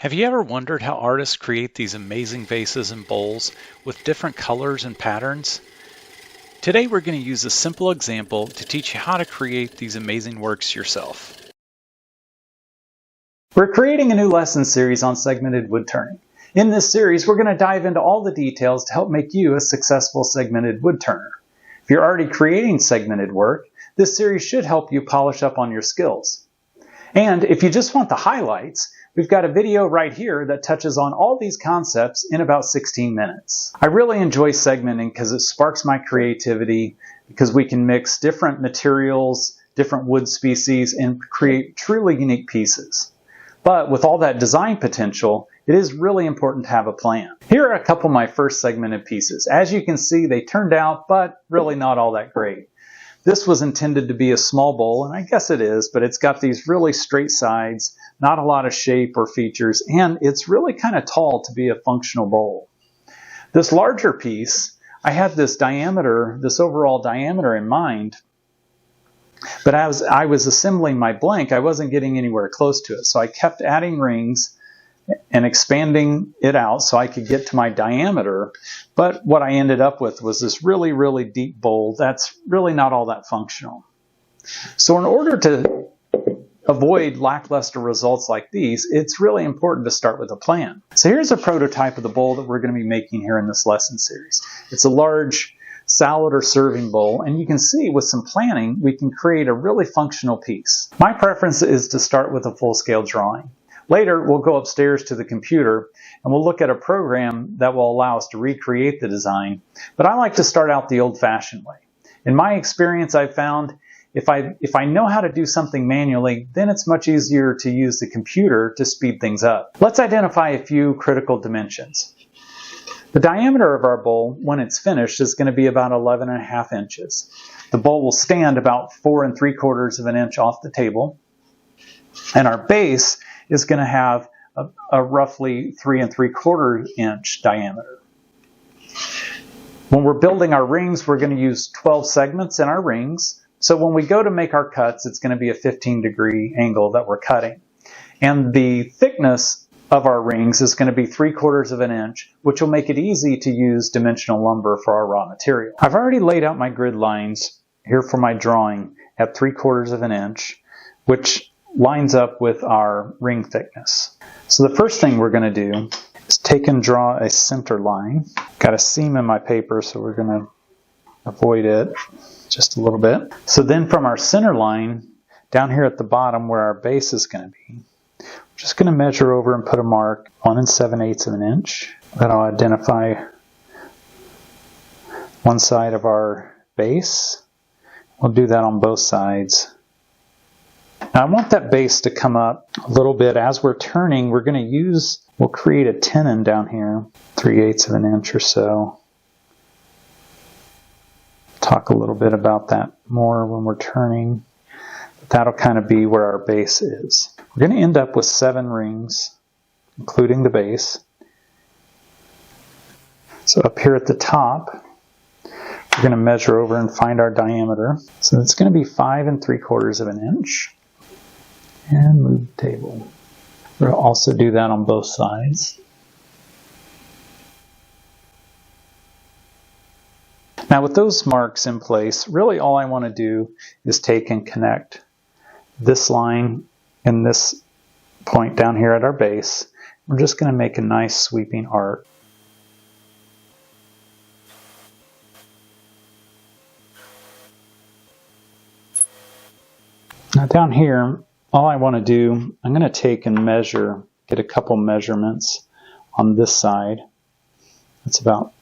Have you ever wondered how artists create these amazing vases and bowls with different colors and patterns? Today we're going to use a simple example to teach you how to create these amazing works yourself. We're creating a new lesson series on segmented wood turning. In this series, we're going to dive into all the details to help make you a successful segmented wood turner. If you're already creating segmented work, this series should help you polish up on your skills. And if you just want the highlights, we've got a video right here that touches on all these concepts in about 16 minutes. I really enjoy segmenting because it sparks my creativity, because we can mix different materials, different wood species, and create truly unique pieces. But with all that design potential, it is really important to have a plan. Here are a couple of my first segmented pieces. As you can see, they turned out, but really not all that great. This was intended to be a small bowl, and I guess it is, but it's got these really straight sides, not a lot of shape or features, and it's really kind of tall to be a functional bowl. This larger piece, I had this diameter, this overall diameter in mind, but as I was assembling my blank, I wasn't getting anywhere close to it, so I kept adding rings and expanding it out so I could get to my diameter. But what I ended up with was this really, really deep bowl that's really not all that functional. So in order to avoid lackluster results like these, it's really important to start with a plan. So here's a prototype of the bowl that we're going to be making here in this lesson series. It's a large salad or serving bowl, and you can see with some planning, we can create a really functional piece. My preference is to start with a full-scale drawing. Later, we'll go upstairs to the computer and we'll look at a program that will allow us to recreate the design, but I like to start out the old-fashioned way. In my experience, I've found if I know how to do something manually, then it's much easier to use the computer to speed things up. Let's identify a few critical dimensions. The diameter of our bowl, when it's finished, is going to be about 11.5 inches. The bowl will stand about 4 3/4 of an inch off the table, and our base is going to have a roughly 3 3/4 inch diameter. When we're building our rings, we're going to use 12 segments in our rings. So when we go to make our cuts, it's going to be a 15-degree angle that we're cutting. And the thickness of our rings is going to be 3/4 of an inch, which will make it easy to use dimensional lumber for our raw material. I've already laid out my grid lines here for my drawing at 3/4 of an inch, which lines up with our ring thickness. So the first thing we're going to do is take and draw a center line. Got a seam in my paper, so we're going to avoid it just a little bit. So then from our center line, down here at the bottom where our base is going to be, we're just going to measure over and put a mark 1 7/8 of an inch. That'll identify one side of our base. We'll do that on both sides. Now I want that base to come up a little bit. As we're turning, we'll create a tenon down here, 3/8 of an inch or so. Talk a little bit about that more when we're turning. But that'll kind of be where our base is. We're going to end up with 7 rings, including the base. So up here at the top, we're going to measure over and find our diameter. So it's going to be 5 3/4 of an inch. And move the table. We'll also do that on both sides. Now with those marks in place, really all I want to do is take and connect this line and this point down here at our base. We're just going to make a nice sweeping arc. Now down here, all I want to do, I'm going to take and measure, get a couple measurements on this side. It's about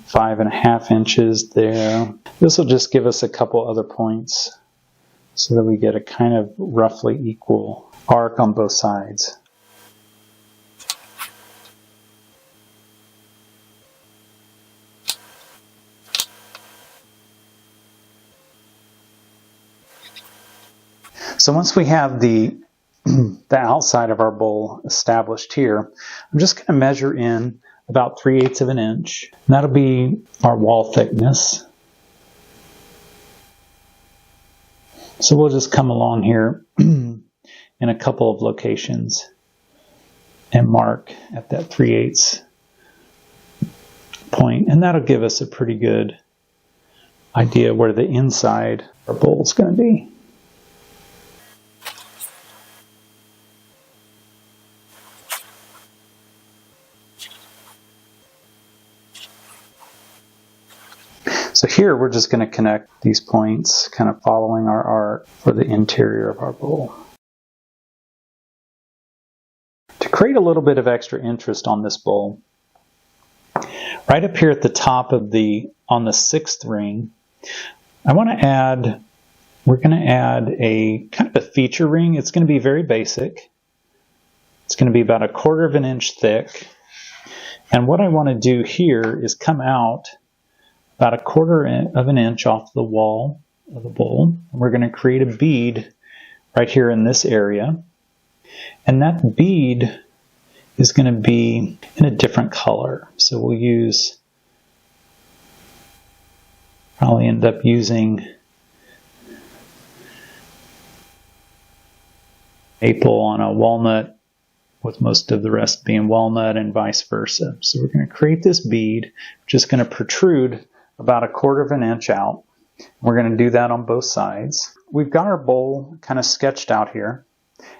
5.5 inches there. This will just give us a couple other points so that we get a kind of roughly equal arc on both sides. So once we have the outside of our bowl established here, I'm just going to measure in about 3/8 of an inch. And that'll be our wall thickness. So we'll just come along here in a couple of locations and mark at that 3/8 point, and that'll give us a pretty good idea where the inside of our bowl is going to be. So here we're just going to connect these points, kind of following our art for the interior of our bowl. To create a little bit of extra interest on this bowl, right up here at the top of on the 6th ring, we're going to add a kind of a feature ring. It's going to be very basic. It's going to be about 1/4 of an inch thick. And what I want to do here is come out about 1/4 of an inch off the wall of the bowl. And we're going to create a bead right here in this area. And that bead is going to be in a different color. So we'll probably end up using maple on a walnut, with most of the rest being walnut and vice versa. So we're going to create this bead, which is going to protrude about 1/4 of an inch out. We're going to do that on both sides. We've got our bowl kind of sketched out here,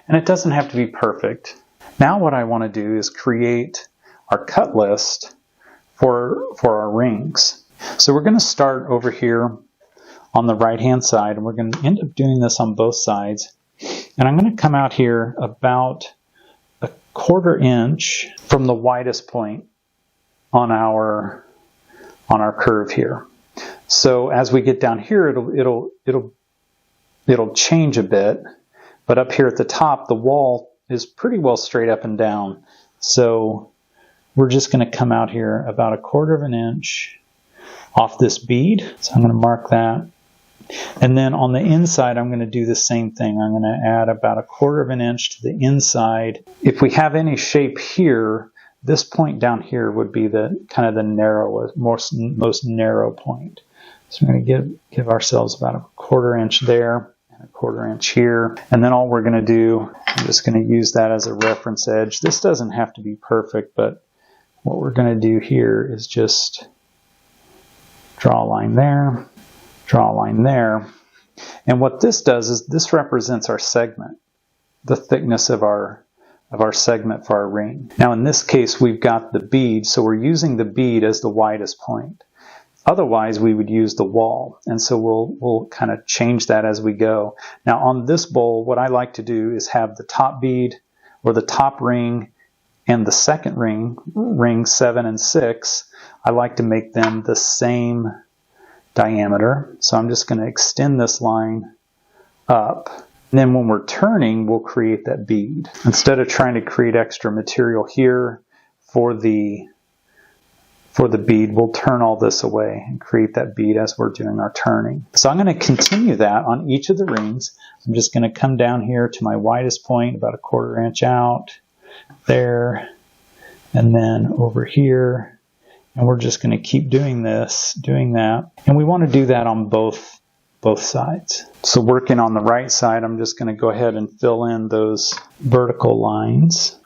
and it doesn't have to be perfect. Now what I want to do is create our cut list for our rings. So we're going to start over here on the right hand side, and we're going to end up doing this on both sides. And I'm going to come out here about 1/4 inch from the widest point on our curve here. So as we get down here, it'll change a bit, but up here at the top, the wall is pretty well straight up and down. So we're just going to come out here about 1/4 of an inch off this bead. So I'm going to mark that. And then on the inside, I'm going to do the same thing. I'm going to add about 1/4 of an inch to the inside. If we have any shape here, this point down here would be the kind of the narrowest, most narrow point. So we're going to give ourselves about 1/4 inch there and 1/4 inch here. And then all we're going to do, I'm just going to use that as a reference edge. This doesn't have to be perfect, but what we're going to do here is just draw a line there, draw a line there. And what this does is this represents our segment, the thickness of our segment for our ring. Now in this case we've got the bead, so we're using the bead as the widest point. Otherwise we would use the wall, and so we'll kind of change that as we go. Now on this bowl, what I like to do is have the top bead or the top ring and the second ring, ring 7 and 6, I like to make them the same diameter. So I'm just going to extend this line up. And then when we're turning, we'll create that bead. Instead of trying to create extra material here for the bead, we'll turn all this away and create that bead as we're doing our turning. So I'm going to continue that on each of the rings. I'm just going to come down here to my widest point, about 1/4 inch out, there, and then over here. And we're just going to keep doing that. And we want to do that on both sides. So working on the right side, I'm just going to go ahead and fill in those vertical lines.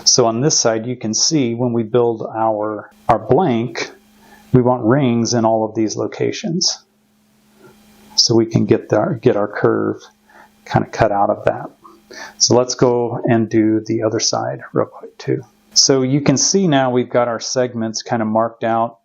So on this side, you can see when we build our blank, we want rings in all of these locations. So we can get our curve kind of cut out of that. So let's go and do the other side real quick too. So you can see now we've got our segments kind of marked out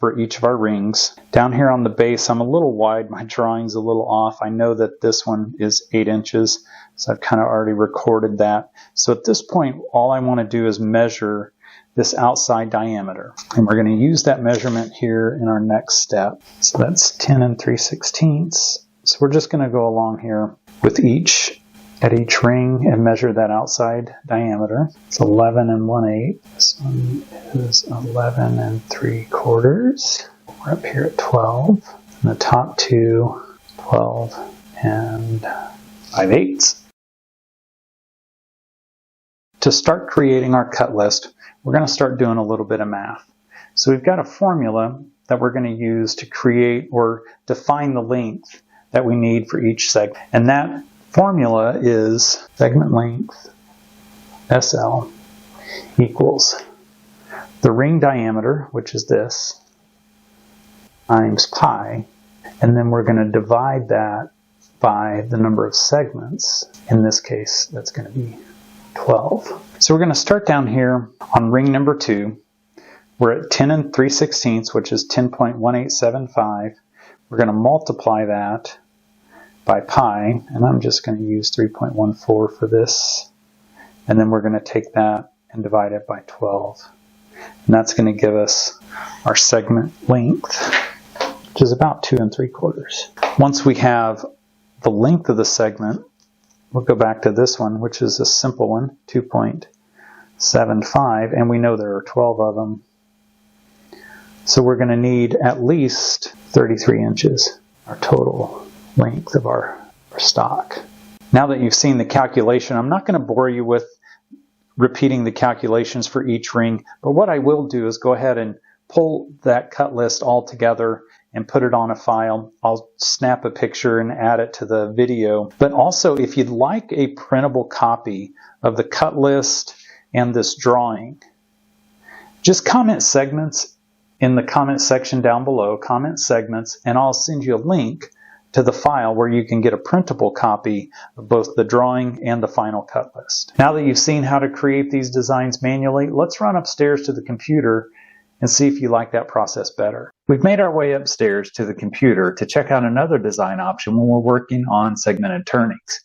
for each of our rings. Down here on the base, I'm a little wide. My drawing's a little off. I know that this one is 8 inches, so I've kind of already recorded that. So at this point, all I want to do is measure this outside diameter. And we're going to use that measurement here in our next step. So that's 10 3/16. So we're just going to go along here with at each ring and measure that outside diameter. It's 11 1/8. This one is 11 3/4. We're up here at 12. And the top two, 12 5/8. To start creating our cut list, we're going to start doing a little bit of math. So we've got a formula that we're going to use to create or define the length that we need for each segment. And that formula is segment length SL equals the ring diameter, which is this, times pi, and then we're going to divide that by the number of segments. In this case, that's going to be 12. So we're going to start down here on ring number 2. We're at 10 3/16, which is 10.1875. We're going to multiply that by pi, and I'm just going to use 3.14 for this. And then we're going to take that and divide it by 12. And that's going to give us our segment length, which is about 2 3/4. Once we have the length of the segment, we'll go back to this one, which is a simple one, 2.75, and we know there are 12 of them. So we're going to need at least 33 inches, our total length of our stock. Now that you've seen the calculation, I'm not going to bore you with repeating the calculations for each ring, but what I will do is go ahead and pull that cut list all together and put it on a file. I'll snap a picture and add it to the video. But also, if you'd like a printable copy of the cut list and this drawing, just comment segments in the comment section down below, comment segments, and I'll send you a link to the file where you can get a printable copy of both the drawing and the final cut list. Now that you've seen how to create these designs manually, let's run upstairs to the computer and see if you like that process better. We've made our way upstairs to the computer to check out another design option when we're working on segmented turnings.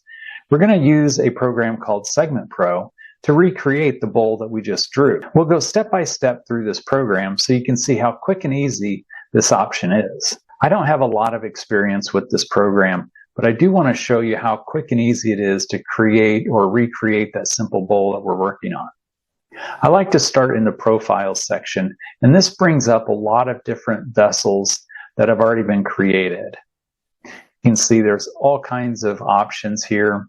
We're going to use a program called Segment Pro to recreate the bowl that we just drew. We'll go step by step through this program so you can see how quick and easy this option is. I don't have a lot of experience with this program, but I do want to show you how quick and easy it is to create or recreate that simple bowl that we're working on. I like to start in the profiles section, and this brings up a lot of different vessels that have already been created. You can see there's all kinds of options here.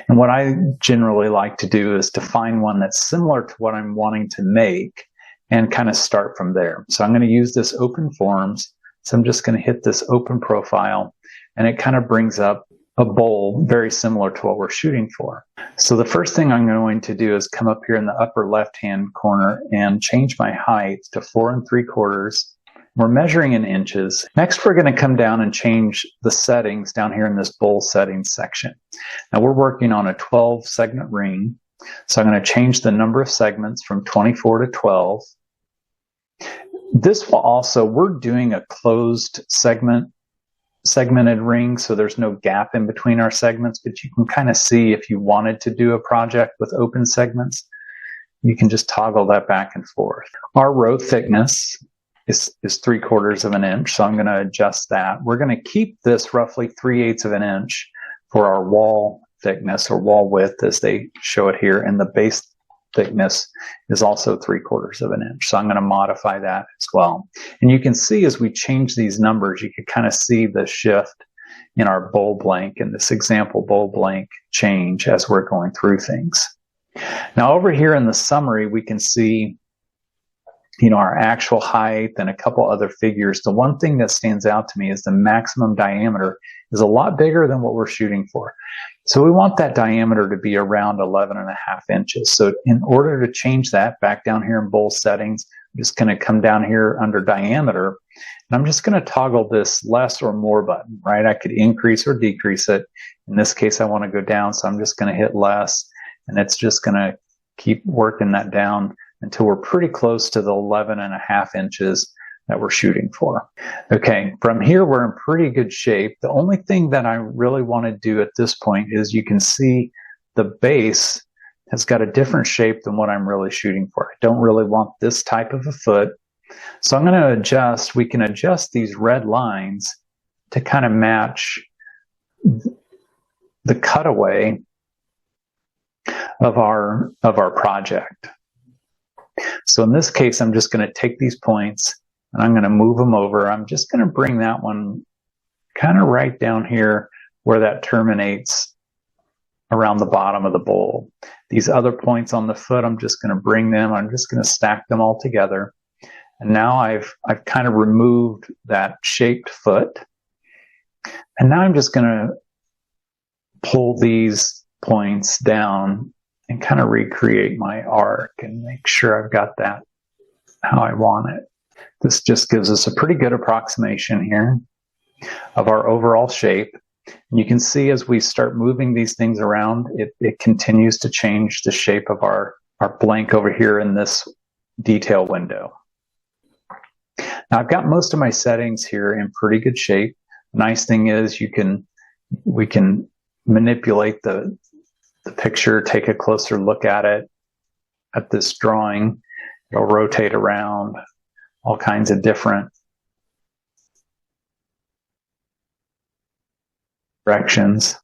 And what I generally like to do is to find one that's similar to what I'm wanting to make and kind of start from there. So I'm going to use this open forms. So I'm just going to hit this open profile, and it kind of brings up a bowl very similar to what we're shooting for. So the first thing I'm going to do is come up here in the upper left-hand corner and change my height to 4 3/4. We're measuring in inches. Next, we're going to come down and change the settings down here in this bowl settings section. Now we're working on a 12 segment ring. So I'm going to change the number of segments from 24 to 12. This will also, we're doing a closed segmented ring, so there's no gap in between our segments, but you can kind of see if you wanted to do a project with open segments, you can just toggle that back and forth. Our row thickness is 3/4 of an inch, so I'm going to adjust that. We're going to keep this roughly 3/8 of an inch for our wall thickness or wall width as they show it here, and the base thickness is also 3/4 of an inch. So I'm going to modify that as well. And you can see as we change these numbers, you can kind of see the shift in our bowl blank and this example bowl blank change as we're going through things. Now over here in the summary, we can see our actual height and a couple other figures. The one thing that stands out to me is the maximum diameter is a lot bigger than what we're shooting for. So we want that diameter to be around 11.5 inches. So in order to change that, back down here in bowl settings, I'm just going to come down here under diameter, and I'm just going to toggle this less or more button, right? I could increase or decrease it. In this case, I want to go down, so I'm just going to hit less, and it's just going to keep working that down until we're pretty close to the 11.5 inches that we're shooting for. Okay, from here we're in pretty good shape. The only thing that I really want to do at this point is you can see the base has got a different shape than what I'm really shooting for. I don't really want this type of a foot. So I'm going to adjust, we can adjust these red lines to kind of match the cutaway of our project. So in this case, I'm just going to take these points and I'm going to move them over. I'm just going to bring that one kind of right down here where that terminates around the bottom of the bowl. These other points on the foot, I'm just going to bring them, I'm just going to stack them all together. And now I've kind of removed that shaped foot. And now I'm just going to pull these points down and kind of recreate my arc and make sure I've got that how I want it. This just gives us a pretty good approximation here of our overall shape. And you can see as we start moving these things around, it continues to change the shape of our blank over here in this detail window. Now I've got most of my settings here in pretty good shape. The nice thing is we can manipulate the picture, take a closer look at it, at this drawing. It'll rotate around all kinds of different directions.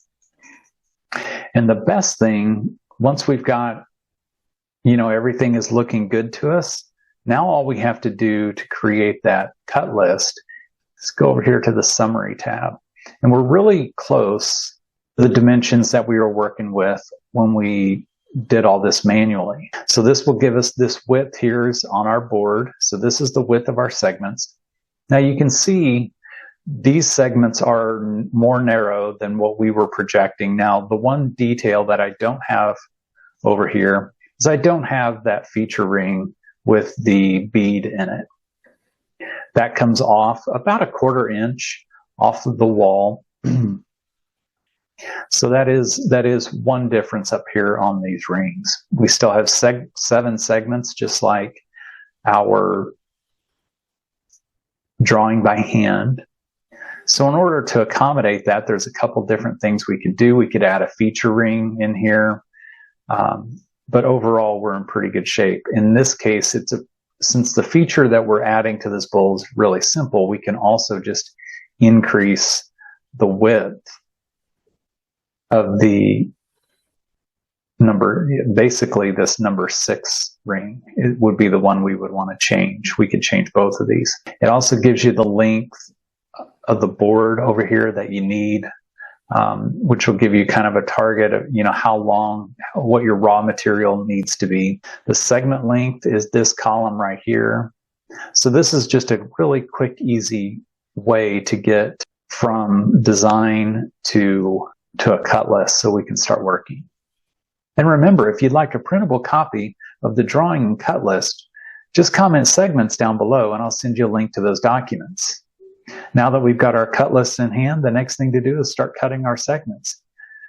And the best thing, once we've got, everything is looking good to us, now all we have to do to create that cut list is go over here to the summary tab. And we're really close to the dimensions that we were working with when we did all this manually. So this will give us this width here is on our board. So this is the width of our segments. Now you can see these segments are more narrow than what we were projecting. Now the one detail that I don't have over here is I don't have that feature ring with the bead in it. That comes off about 1/4 inch off of the wall. So that is one difference up here on these rings. We still have 7 segments, just like our drawing by hand. So in order to accommodate that, there's a couple different things we could do. We could add a feature ring in here, but overall we're in pretty good shape. In this case, since the feature that we're adding to this bowl is really simple, we can also just increase the width of the number, basically this number 6 ring. It would be the one we would want to change. We could change both of these. It also gives you the length of the board over here that you need, which will give you kind of a target of, how long, what your raw material needs to be. The segment length is this column right here. So this is just a really quick, easy way to get from design to a cut list so we can start working. And remember, if you'd like a printable copy of the drawing and cut list, just comment segments down below and I'll send you a link to those documents. Now that we've got our cut lists in hand, the next thing to do is start cutting our segments.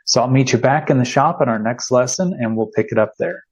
So I'll meet you back in the shop in our next lesson and we'll pick it up there.